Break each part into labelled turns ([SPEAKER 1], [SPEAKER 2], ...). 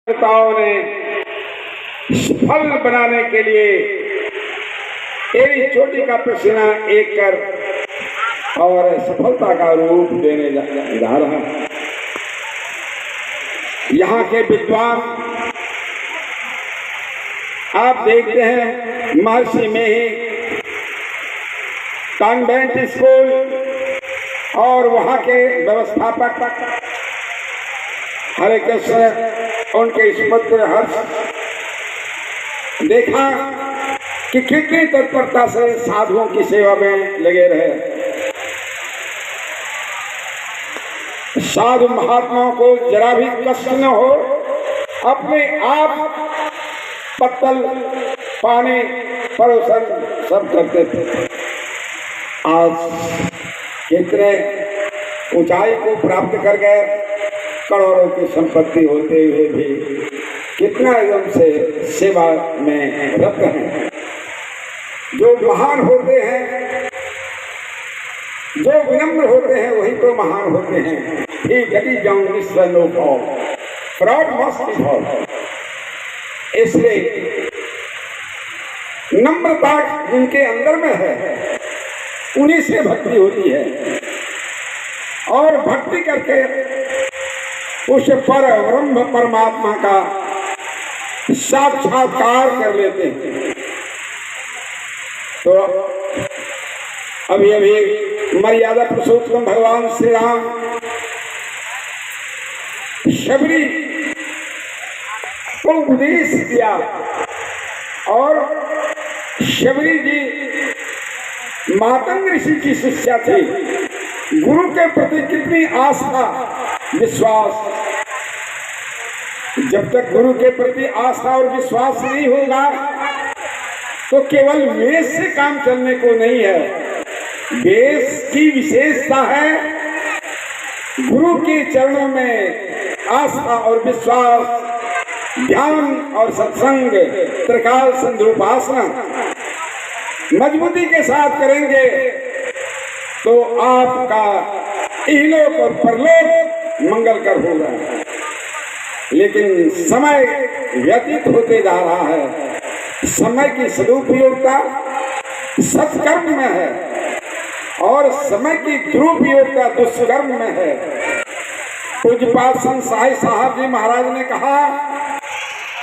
[SPEAKER 1] नेताओं ने सफल बनाने के लिए तेरी चोटी का पसीना एक कर और सफलता का रूप देने जा रहा है। यहाँ के विद्वान आप देखते हैं, महर्षि में ही कॉन्वेंट स्कूल और वहाँ के व्यवस्थापक हरे कृष्ण उनके इस पुत्र हर्ष देखा कि कितनी तत्परता से साधुओं की सेवा में लगे रहे। साधु महात्माओं को जरा भी कष्ट न हो, अपने आप पत्तल पानी परोसन सब करते थे। आज कितने ऊंचाई को प्राप्त कर गए, करोड़ों की संपत्ति होते हुए भी कितना एकदम से सेवा में रत हैं। जो महान होते हैं, जो विनम्र होते हैं, वही तो महान होते हैं। ही गति जाऊं विश्व नो फॉल, फ्रॉड मस्ट बी फॉल। इसलिए नम्रता जिनके अंदर में है, उन्हीं से भक्ति होती है और भक्ति करके उस पर ब्रह्म परमात्मा का साक्षात्कार कर लेते हैं। तो अभी अभी मर्यादा पुरुषोत्तम भगवान श्री राम शबरी को उपदेश दिया और शबरी जी मातंग ऋषि की शिष्या थी। गुरु के प्रति कितनी आस्था विश्वास, जब तक गुरु के प्रति आस्था और विश्वास नहीं होगा तो केवल वेद से काम चलने को नहीं है। वेद की विशेषता है गुरु के चरणों में आस्था और विश्वास, ध्यान और सत्संग, त्रिकाल संध्योपासना मजबूती के साथ करेंगे तो आपका इहलोक और परलोक मंगलकर होगा। लेकिन समय व्यतीत होते जा रहा है, समय की सदुपयोगिता सत्कर्म में है और समय की दुरुपयोगिता दुष्कर्म में है। पूज्यपाद संत साहिब साहब जी महाराज ने कहा,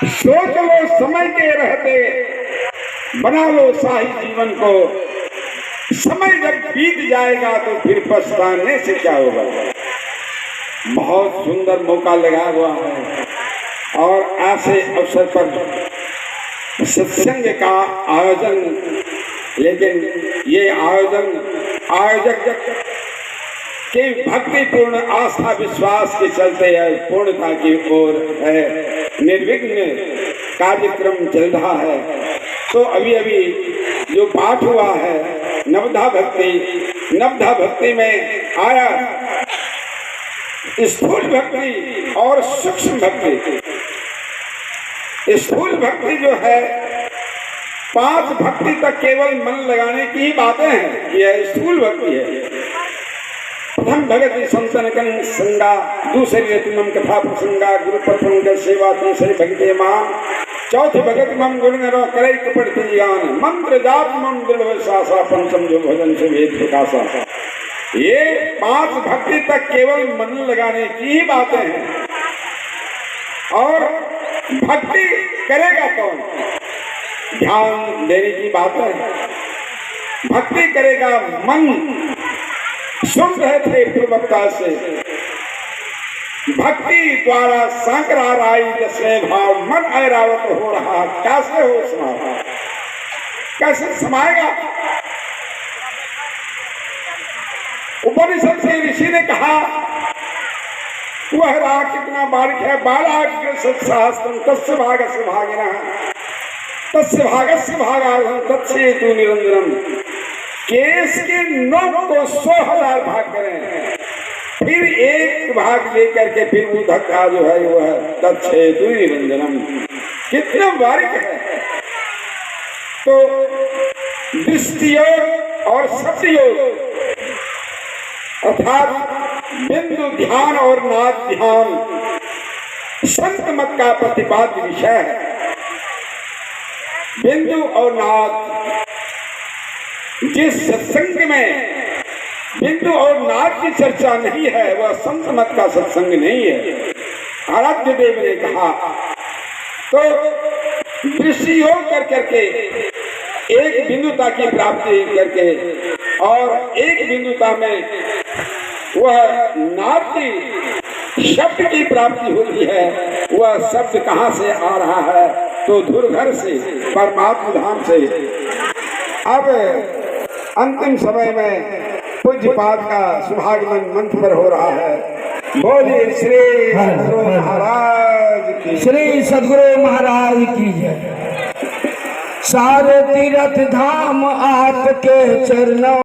[SPEAKER 1] सोच लो समय के रहते, बना लो शाही जीवन को। समय जब बीत जाएगा तो फिर पछताने से क्या होगा। बहुत सुंदर मौका लगा हुआ है और ऐसे अवसर पर सत्संग का आयोजन, लेकिन ये आयोजक के भक्तिपूर्ण आस्था विश्वास के चलते है पूर्णता की ओर है, निर्विघ्न कार्यक्रम चल रहा है। तो अभी अभी जो पाठ हुआ है नवधा भक्ति में आया स्थूल भक्ति और सूक्ष्म भक्ति। स्थूल भक्ति जो है 5 भक्ति तक केवल मन लगाने की ही बातें हैं, यह स्थूल भक्ति है। प्रथम भगति संतनकन संगा, दूसरी रतिमम कथा प्रसंगा, गुरुपत्र सेवा, तीसरी भक्ति मान, चौथी भगत मम गुण करे कपट ज्ञान, मंत्र जाप मम दृढ़ सासा, पंचम जो भजन से वेद प्रकाशा। ये 5 भक्ति तक केवल मन लगाने की ही बातें हैं। और भक्ति करेगा कौन? ध्यान देने की बातें हैं। भक्ति करेगा मन। सुन रहे थे पूर्ववक्ता से, भक्ति द्वारा सांकराराई जैसे भाव मन ऐरावत हो रहा, कैसे हो समा, कैसे समाएगा? उपनिषद से ऋषि ने कहा, वह राग कितना बारीक है, बालाग्रसहस्त्रम तस्य भागस्य भागिनः तस्य भागस्य भागार्धं तत्सेतु निरंजनम। केस के नोक को 100,000 भाग करें, फिर एक भाग लेकर के फिर वो धक्का जो है वो है तत्सेतु निरंजनम। कितना बारीक है। तो दृष्टि योग और सत्य योग अर्थात बिंदु ध्यान और नाद ध्यान संत मत का प्रतिपाद्य विषय है। बिंदु और नाद, जिस सत्संग में बिंदु और नाद की चर्चा नहीं है वह संत मत का सत्संग नहीं है। आराध्य देव ने कहा तो दृष्टि योग कर करके एक बिंदुता की प्राप्ति करके और एक बिंदुता में वह नाद की शब्द की प्राप्ति होती है। वह शब्द कहाँ से आ रहा है तो धुरघर से, परमात्मा धाम से। अब अंतिम समय में पूज्यपाद का सुभागमन मंच पर हो रहा है। बोलिए श्री सद्गुरु महाराज की,
[SPEAKER 2] श्री सद्गुरु महाराज की जय। सारे तीर्थ धाम आपके चरणों